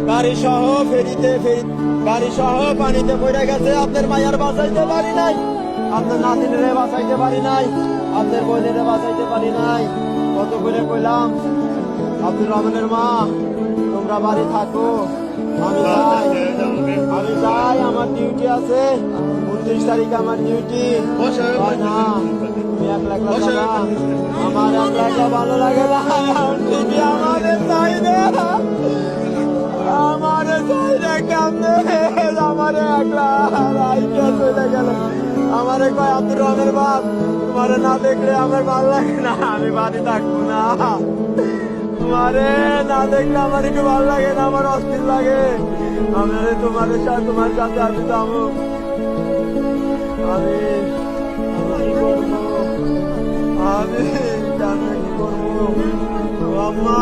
গাড়ি সহ গাড়ি সহ পানিতে পড়ে গেছে। আপনার মায়ের বাঁচাইতে পারি নাই, আপনার নাতিনে বাঁচাইতে পারি নাই, আপনার বোনের বাঁচাইতে পারি নাই। কত করে কইলাম আব্দুর রহমানের মা তোমরা বাড়ি থাকো, আমি যাই, আমার ডিউটি আছে, 29 তারিখে আমার ডিউটি। না তুমি একলা যাবা, আমার একলা ভালো লাগে না। আমাদের চাই না, আমারে চাই না, কেমনে আমারে একলা রাইকে চলে গেল। আমারে কয় আব্দুর রহমানের বাপ তোমারে না দেখলে আমার ভালো লাগে না, আমি বাড়ি থাকবো না। তোমারে না দেখলে আমার একটু ভালো লাগে না, আমার অস্থির লাগে। আমি তোমার সাথে আমি যাবো। আমি কি করবো, আমি কি করবো আম্মা।